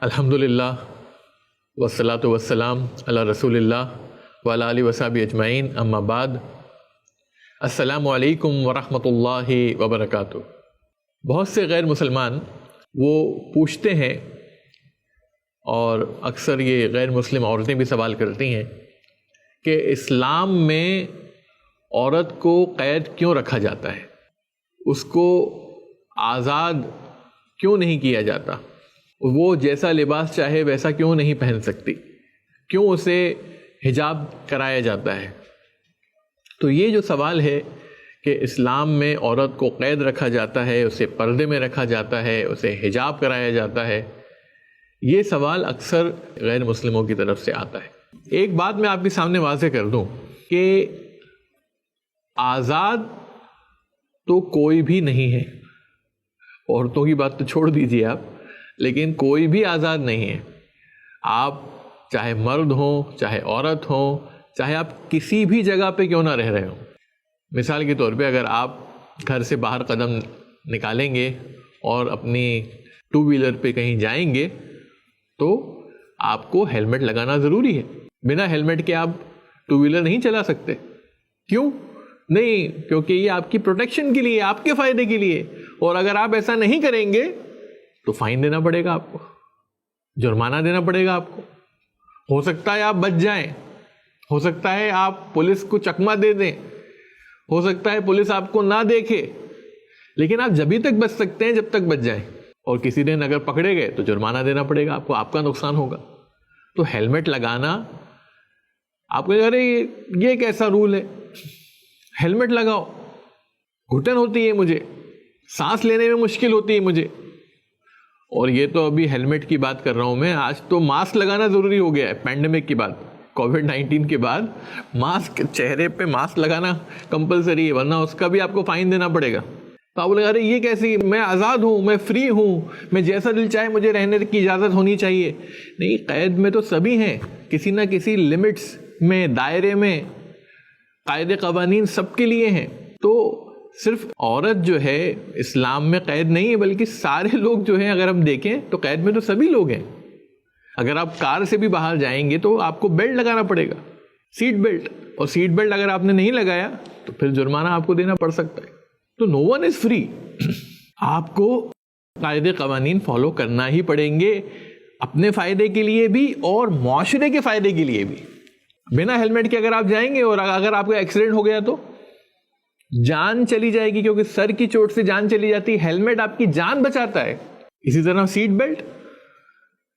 الحمدللہ والصلاۃ والسلام علی رسول اللہ وعلی آلہ وصحبہ اجمعین، اما بعد۔ السلام علیکم ورحمۃ اللہ وبرکاتہ۔ بہت سے غیر مسلمان وہ پوچھتے ہیں، اور اکثر یہ غیر مسلم عورتیں بھی سوال کرتی ہیں کہ اسلام میں عورت کو قید کیوں رکھا جاتا ہے، اس کو آزاد کیوں نہیں کیا جاتا، وہ جیسا لباس چاہے ویسا کیوں نہیں پہن سکتی، کیوں اسے حجاب کرایا جاتا ہے۔ تو یہ جو سوال ہے کہ اسلام میں عورت کو قید رکھا جاتا ہے، اسے پردے میں رکھا جاتا ہے، اسے حجاب کرایا جاتا ہے، یہ سوال اکثر غیر مسلموں کی طرف سے آتا ہے۔ ایک بات میں آپ کے سامنے واضح کر دوں کہ آزاد تو کوئی بھی نہیں ہے، عورتوں کی بات تو چھوڑ دیجیے آپ، لیکن کوئی بھی آزاد نہیں ہے۔ آپ چاہے مرد ہوں، چاہے عورت ہوں، چاہے آپ کسی بھی جگہ پہ کیوں نہ رہ رہے ہوں۔ مثال کے طور پہ اگر آپ گھر سے باہر قدم نکالیں گے اور اپنی ٹو ویلر پہ کہیں جائیں گے تو آپ کو ہیلمٹ لگانا ضروری ہے۔ بنا ہیلمٹ کے آپ ٹو ویلر نہیں چلا سکتے۔ کیوں نہیں؟ کیونکہ یہ آپ کی پروٹیکشن کے لیے، آپ کے فائدے کے لیے، اور اگر آپ ایسا نہیں کریں گے تو فائن دینا پڑے گا آپ کو، جرمانہ دینا پڑے گا آپ کو۔ ہو سکتا ہے آپ بچ جائیں، ہو سکتا ہے آپ پولیس کو چکمہ دے دیں، ہو سکتا ہے پولیس آپ کو نہ دیکھے، لیکن آپ جبھی تک بچ سکتے ہیں جب تک بچ جائیں، اور کسی دن اگر پکڑے گئے تو جرمانہ دینا پڑے گا آپ کو، آپ کا نقصان ہوگا۔ تو ہیلمٹ لگانا، آپ کو ارے یہ کیسا رول ہے، ہیلمٹ لگاؤ، گھٹن ہوتی ہے مجھے، سانس لینے میں مشکل ہوتی ہے مجھے، اور یہ تو ابھی ہیلمٹ کی بات کر رہا ہوں میں، آج تو ماسک لگانا ضروری ہو گیا ہے۔ پینڈیمک کے بعد، کووڈ-19 کے بعد ماسک، چہرے پہ ماسک لگانا کمپلسری ہے، ورنہ اس کا بھی آپ کو فائن دینا پڑے گا۔ تو آپ بولے ارے یہ کیسی، میں آزاد ہوں، میں فری ہوں، میں جیسا دل چاہے مجھے رہنے کی اجازت ہونی چاہیے۔ نہیں، قید میں تو سبھی ہیں، کسی نہ کسی لمٹس میں، دائرے میں، قاعدے قوانین سب کے لیے ہیں۔ تو صرف عورت جو ہے اسلام میں قید نہیں ہے، بلکہ سارے لوگ جو ہیں، اگر ہم دیکھیں تو قید میں تو سبھی لوگ ہیں۔ اگر آپ کار سے بھی باہر جائیں گے تو آپ کو بیلٹ لگانا پڑے گا، سیٹ بیلٹ، اور سیٹ بیلٹ اگر آپ نے نہیں لگایا تو پھر جرمانہ آپ کو دینا پڑ سکتا ہے۔ تو نو ون از فری، آپ کو قاعدے قوانین فالو کرنا ہی پڑیں گے، اپنے فائدے کے لیے بھی اور معاشرے کے فائدے کے لیے بھی۔ بنا ہیلمٹ کے اگر آپ جائیں گے اور اگر آپ کا ایکسیڈنٹ ہو گیا تو جان چلی جائے گی، کیونکہ سر کی چوٹ سے جان چلی جاتی ہے، ہیلمٹ آپ کی جان بچاتا ہے۔ اسی طرح سیٹ بیلٹ،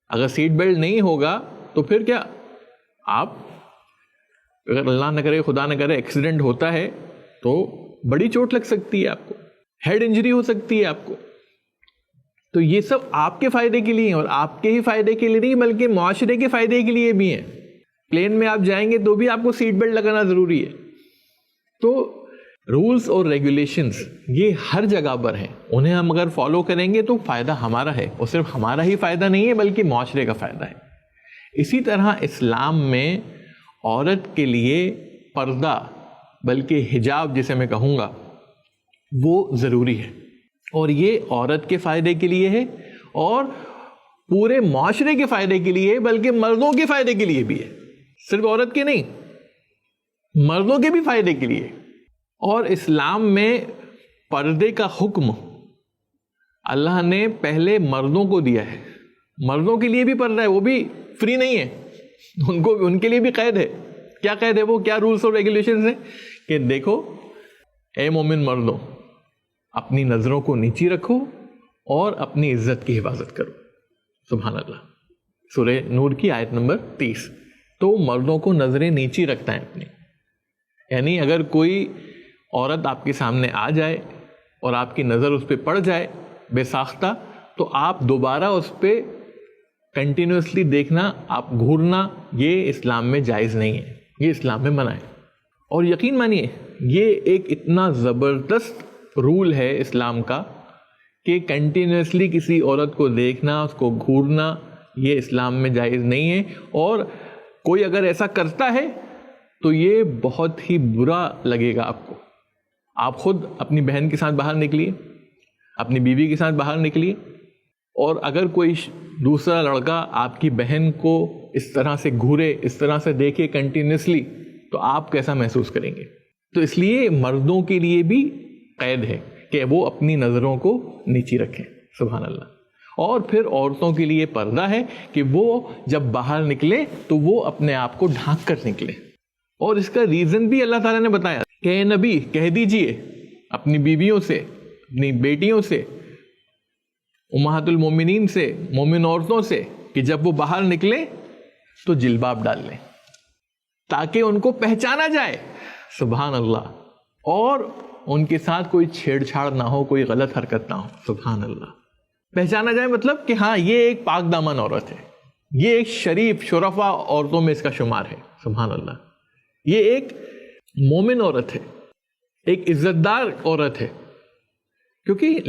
اگر سیٹ بیلٹ نہیں ہوگا تو پھر کیا، آپ اگر اللہ نہ کرے، خدا نہ کرے، ایکسیڈنٹ ہوتا ہے تو بڑی چوٹ لگ سکتی ہے، آپ کو ہیڈ انجری ہو سکتی ہے آپ کو۔ تو یہ سب آپ کے فائدے کے لیے ہیں، اور آپ کے ہی فائدے کے لیے نہیں بلکہ معاشرے کے فائدے کے لیے بھی ہیں۔ پلین میں آپ جائیں گے تو بھی آپ کو سیٹ بیلٹ لگانا ضروری ہے۔ تو رولز اور ریگولیشنز یہ ہر جگہ پر ہیں، انہیں ہم اگر فالو کریں گے تو فائدہ ہمارا ہے، اور صرف ہمارا ہی فائدہ نہیں ہے بلکہ معاشرے کا فائدہ ہے۔ اسی طرح اسلام میں عورت کے لیے پردہ، بلکہ حجاب جسے میں کہوں گا، وہ ضروری ہے، اور یہ عورت کے فائدے کے لیے ہے اور پورے معاشرے کے فائدے کے لیے، بلکہ مردوں کے فائدے کے لیے بھی ہے، صرف عورت کے نہیں، مردوں کے بھی فائدے کے لیے۔ اور اسلام میں پردے کا حکم اللہ نے پہلے مردوں کو دیا ہے، مردوں کے لیے بھی پردہ ہے، وہ بھی فری نہیں ہے، ان کے لیے بھی قید ہے۔ کیا قید ہے؟ وہ کیا رولز اور ریگولیشنز ہیں کہ دیکھو اے مومن مردوں، اپنی نظروں کو نیچی رکھو اور اپنی عزت کی حفاظت کرو۔ سبحان اللہ، سورہ نور کی آیت نمبر 30۔ تو مردوں کو نظریں نیچی رکھتا ہے اپنی، یعنی اگر کوئی عورت آپ کے سامنے آ جائے اور آپ کی نظر اس پہ پڑ جائے بے ساختہ، تو آپ دوبارہ اس پہ کنٹینیوسلی دیکھنا، آپ گھورنا، یہ اسلام میں جائز نہیں ہے، یہ اسلام میں منع ہے۔ اور یقین مانیے یہ ایک اتنا زبردست رول ہے اسلام کا کہ کنٹینیوسلی کسی عورت کو دیکھنا، اس کو گھورنا، یہ اسلام میں جائز نہیں ہے۔ اور کوئی اگر ایسا کرتا ہے تو یہ بہت ہی برا لگے گا آپ کو۔ آپ خود اپنی بہن کے ساتھ باہر نکلیے، اپنی بیوی کے ساتھ باہر نکلیے، اور اگر کوئی دوسرا لڑکا آپ کی بہن کو اس طرح سے گھورے, اس طرح سے دیکھے کنٹینیوسلی, تو آپ کیسا محسوس کریں گے؟ تو اس لیے مردوں کے لیے بھی قید ہے کہ وہ اپنی نظروں کو نیچی رکھیں. سبحان اللہ. اور پھر عورتوں کے لیے پردہ ہے کہ وہ جب باہر نکلے تو وہ اپنے آپ کو ڈھانک کر نکلے. اور اس کا ریزن بھی اللہ تعالیٰ نے بتایا کہ اے نبی کہہ دیجئے اپنی بیویوں سے, اپنی بیٹیوں سے, امہات المومنین سے, مومن عورتوں سے, کہ جب وہ باہر نکلے تو جلباب ڈال لیں تاکہ ان کو پہچانا جائے. سبحان اللہ. اور ان کے ساتھ کوئی چھیڑ چھاڑ نہ ہو, کوئی غلط حرکت نہ ہو. سبحان اللہ. پہچانا جائے مطلب کہ ہاں یہ ایک پاک دامن عورت ہے, یہ ایک شریف شرفا عورتوں میں اس کا شمار ہے. سبحان اللہ. یہ ایک مومن عورت ہے, ایک عزت دار عورت ہے, کیونکہ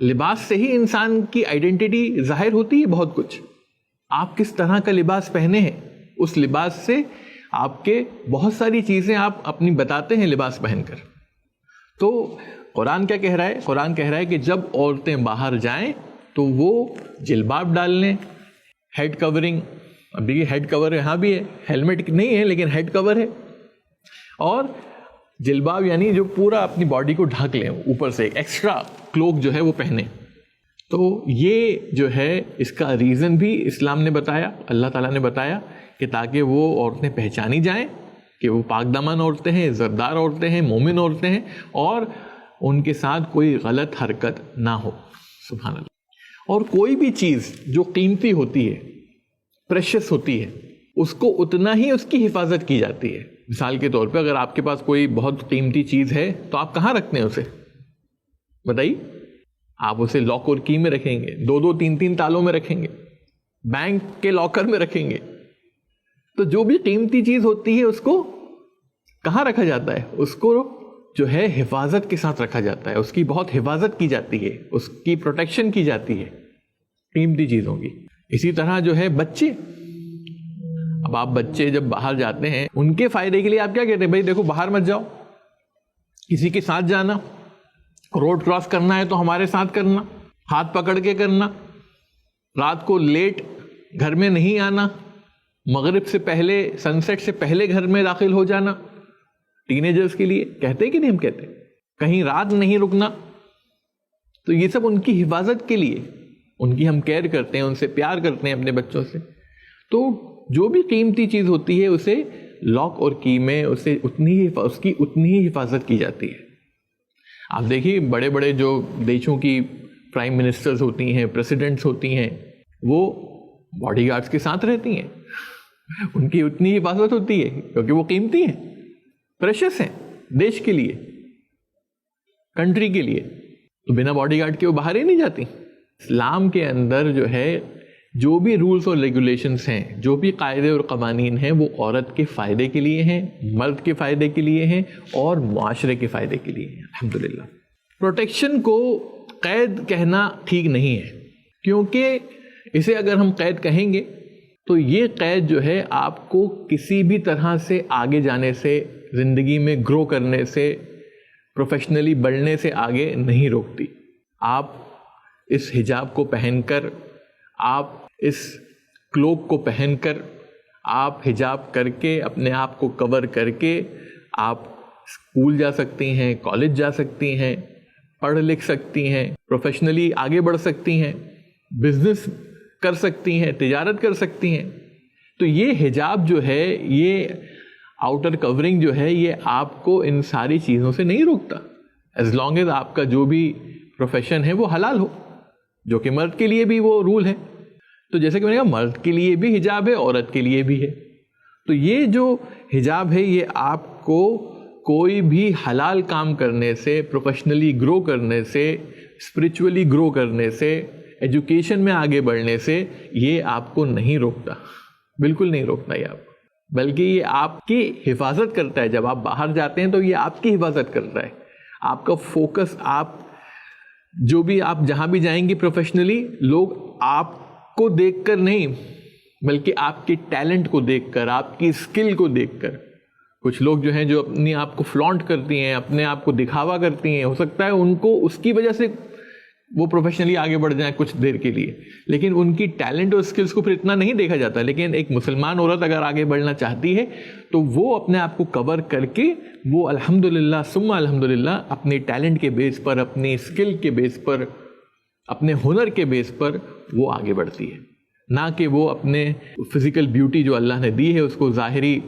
لباس سے ہی انسان کی آئیڈینٹی ظاہر ہوتی ہے. بہت کچھ آپ کس طرح کا لباس پہنے ہیں, اس لباس سے آپ کے بہت ساری چیزیں آپ اپنی بتاتے ہیں لباس پہن کر. تو قرآن کیا کہہ رہا ہے؟ قرآن کہہ رہا ہے کہ جب عورتیں باہر جائیں تو وہ جلباب ڈال لیں, ہیڈ کورنگ. اب دیکھیے ہیڈ کور یہاں بھی ہے, ہیلمٹ نہیں ہے لیکن ہیڈ کور ہے. اور جلباب یعنی جو پورا اپنی باڈی کو ڈھک لیں, اوپر سے ایکسٹرا کلوک جو ہے وہ پہنے. تو یہ جو ہے اس کا ریزن بھی اسلام نے بتایا, اللہ تعالیٰ نے بتایا کہ تاکہ وہ عورتیں پہچانی جائیں کہ وہ پاک دامن عورتیں ہیں, عزتدار عورتیں ہیں, مومن عورتیں ہیں, اور ان کے ساتھ کوئی غلط حرکت نہ ہو. سبحان اللہ. اور کوئی بھی چیز جو قیمتی ہوتی ہے, پریشس ہوتی ہے, اس کو اتنا ہی اس کی حفاظت کی جاتی ہے. مثال کے طور پہ اگر آپ کے پاس کوئی بہت قیمتی چیز ہے تو آپ کہاں رکھتے ہیں اسے؟ بتائیے. آپ اسے لاک اور کی میں رکھیں گے, 2-3 تالوں میں رکھیں گے, بینک کے لاکر میں رکھیں گے. تو جو بھی قیمتی چیز ہوتی ہے اس کو کہاں رکھا جاتا ہے؟ اس کو جو ہے حفاظت کے ساتھ رکھا جاتا ہے, اس کی بہت حفاظت کی جاتی ہے, اس کی پروٹیکشن کی جاتی ہے قیمتی چیزوں کی. اسی طرح جو ہے بچے, اب آپ بچے جب باہر جاتے ہیں ان کے فائدے کے لیے آپ کیا کہتے ہیں؟ بھائی دیکھو باہر مت جاؤ, کسی کے ساتھ جانا, روڈ کراس کرنا ہے تو ہمارے ساتھ کرنا, ہاتھ پکڑ کے کرنا, رات کو لیٹ گھر میں نہیں آنا, مغرب سے پہلے, سن سیٹ سے پہلے گھر میں داخل ہو جانا. ٹین ایجرز کے لیے کہتے کہ نہیں ہم کہتے, کہیں رات نہیں رکنا. تو یہ سب ان کی حفاظت کے لیے, ان کی ہم کیئر کرتے ہیں, ان سے پیار کرتے ہیں اپنے بچوں سے. تو جو بھی قیمتی چیز ہوتی ہے اسے لاک اور کی میں اسے اس کی اتنی ہی حفاظت کی جاتی ہے. آپ دیکھیے بڑے بڑے جو دیشوں کی پرائم منسٹرز ہوتی ہیں, پریسیڈنٹس ہوتی ہیں, وہ باڈی گارڈز کے ساتھ رہتی ہیں. ان کی اتنی حفاظت ہوتی ہے کیونکہ وہ قیمتی ہیں, پریشس ہیں دیش کے لیے, کنٹری کے لیے. تو بنا باڈی گارڈ کے وہ باہر ہی نہیں جاتی. اسلام کے اندر جو ہے جو بھی رولز اور ریگولیشنز ہیں, جو بھی قاعدے اور قوانین ہیں, وہ عورت کے فائدے کے لیے ہیں, مرد کے فائدے کے لیے ہیں, اور معاشرے کے فائدے کے لیے ہیں. الحمدللہ. پروٹیکشن کو قید کہنا ٹھیک نہیں ہے, کیونکہ اسے اگر ہم قید کہیں گے تو یہ قید جو ہے آپ کو کسی بھی طرح سے آگے جانے سے, زندگی میں گرو کرنے سے, پروفیشنلی بڑھنے سے آگے نہیں روکتی. آپ اس حجاب کو پہن کر, آپ اس کلوک کو پہن کر, آپ حجاب کر کے, اپنے آپ کو کور کر کے آپ اسکول جا سکتی ہیں, کالج جا سکتی ہیں, پڑھ لکھ سکتی ہیں, پروفیشنلی آگے بڑھ سکتی ہیں, بزنس کر سکتی ہیں, تجارت کر سکتی ہیں. تو یہ حجاب جو ہے, یہ آؤٹر کورنگ جو ہے, یہ آپ کو ان ساری چیزوں سے نہیں روکتا, ایز لانگ ایز آپ کا جو بھی پروفیشن ہے وہ حلال ہو, جو کہ مرد کے لیے بھی وہ رول ہے. تو جیسے کہ میں نے کہا مرد کے لیے بھی حجاب ہے, عورت کے لیے بھی ہے. تو یہ جو حجاب ہے یہ آپ کو کوئی بھی حلال کام کرنے سے, پروفیشنلی گرو کرنے سے, اسپرچولی گرو کرنے سے, ایجوکیشن میں آگے بڑھنے سے یہ آپ کو نہیں روکتا, بالکل نہیں روکتا یہ آپ کو, بلکہ یہ آپ کی حفاظت کرتا ہے. جب آپ باہر جاتے ہیں تو یہ آپ کی حفاظت کرتا ہے. آپ کا فوکس, آپ جو بھی آپ جہاں بھی جائیں گے پروفیشنلی, لوگ آپ کو دیکھ کر نہیں بلکہ آپ کے ٹیلنٹ کو دیکھ کر, آپ کی اسکل کو دیکھ کر. کچھ لوگ جو ہیں جو اپنی آپ کو فلانٹ کرتی ہیں, اپنے آپ کو دکھاوا کرتی ہیں, ہو سکتا ہے ان کو اس کی وجہ سے وہ پروفیشنلی آگے بڑھ جائیں کچھ دیر کے لیے، لیکن ان کی ٹیلنٹ اور اسکلس کو پھر اتنا نہیں دیکھا جاتا. لیکن ایک مسلمان عورت اگر آگے بڑھنا چاہتی ہے تو وہ اپنے آپ کو کور کر کے وہ الحمدللہ ثم الحمدللہ اپنی ٹیلنٹ کے بیس پر، اپنی اسکل کے بیس پر، اپنے ہنر کے بیس پر وہ آگے بڑھتی ہے، نہ کہ وہ اپنے فزیکل بیوٹی جو اللہ نے دی ہے، اس کو ظاہری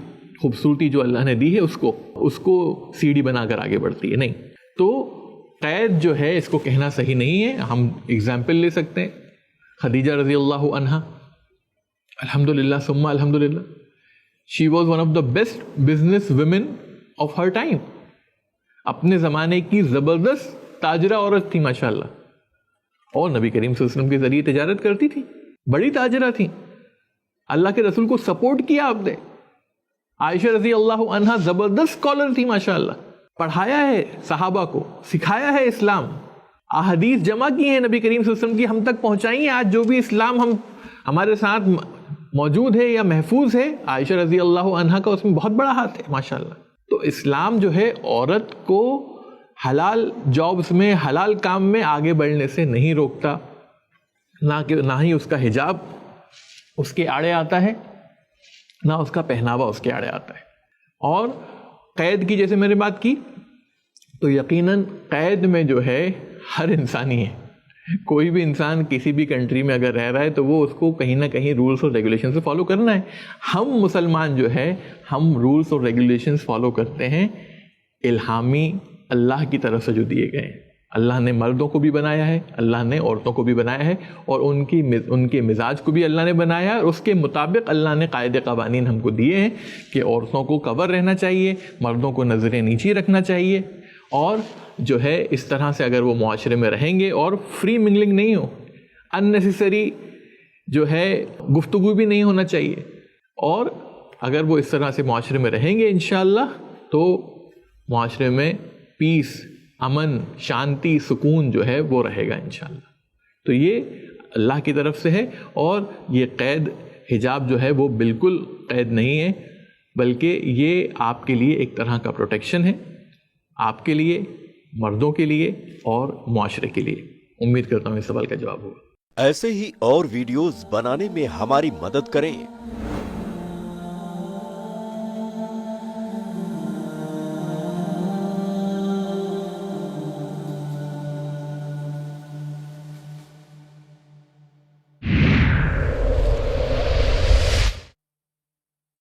خوبصورتی جو اللہ نے دی ہے اس کو سیڑھی بنا کر آگے بڑھتی ہے. نہیں، تو قید جو ہے اس کو کہنا صحیح نہیں ہے. ہم اگزامپل لے سکتے ہیں خدیجہ رضی اللہ عنہا، الحمدللہ ثم الحمدللہ، she was one of the best business women of her time. اپنے زمانے کی زبردست تاجرہ عورت تھی ماشاءاللہ، اور نبی کریم صلی اللہ علیہ وسلم کے ذریعے تجارت کرتی تھی، بڑی تاجرہ تھی. اللہ کے رسول کو سپورٹ کیا آپ نے. عائشہ رضی اللہ عنہا زبردست اسکالر تھی ماشاءاللہ، پڑھایا ہے صحابہ کو، سکھایا ہے اسلام، احادیث جمع کی ہیں نبی کریم صلی اللہ علیہ وسلم کی، ہم تک پہنچائی ہیں. آج جو بھی اسلام ہمارے ساتھ موجود ہے یا محفوظ ہے، عائشہ رضی اللہ عنہا کا اس میں بہت بڑا ہاتھ ہے ماشاءاللہ. تو اسلام جو ہے عورت کو حلال جابز میں، حلال کام میں آگے بڑھنے سے نہیں روکتا، نہ ہی اس کا حجاب اس کے آڑے آتا ہے، نہ اس کا پہناوا اس کے آڑے آتا ہے. اور قید کی جیسے میں نے بات کی، تو یقیناً قید میں جو ہے ہر انسانی ہے. کوئی بھی انسان کسی بھی کنٹری میں اگر رہ رہا ہے تو وہ اس کو کہیں نہ کہیں رولز اور ریگولیشن سے فالو کرنا ہے. ہم مسلمان جو ہے ہم رولز اور ریگولیشنز فالو کرتے ہیں الہامی اللہ کی طرف سے جو دیے گئے ہیں. اللہ نے مردوں کو بھی بنایا ہے، اللہ نے عورتوں کو بھی بنایا ہے، اور ان کے مزاج کو بھی اللہ نے بنایا ہے، اور اس کے مطابق اللہ نے قاعدے قوانین ہم کو دیے ہیں کہ عورتوں کو کور رہنا چاہیے، مردوں کو نظریں نیچی رکھنا چاہیے. اور جو ہے اس طرح سے اگر وہ معاشرے میں رہیں گے اور فری منگلنگ نہیں ہو، اننیسیسری جو ہے گفتگو بھی نہیں ہونا چاہیے، اور اگر وہ اس طرح سے معاشرے میں رہیں گے انشاءاللہ تو معاشرے میں پیس، امن، شانتی، سکون جو ہے وہ رہے گا انشاءاللہ. تو یہ اللہ کی طرف سے ہے، اور یہ قید حجاب جو ہے وہ بالکل قید نہیں ہے، بلکہ یہ آپ کے لیے ایک طرح کا پروٹیکشن ہے، آپ کے لیے، مردوں کے لیے اور معاشرے کے لیے. امید کرتا ہوں اس سوال کا جواب ہوگا. ایسے ہی اور ویڈیوز بنانے میں ہماری مدد کریں.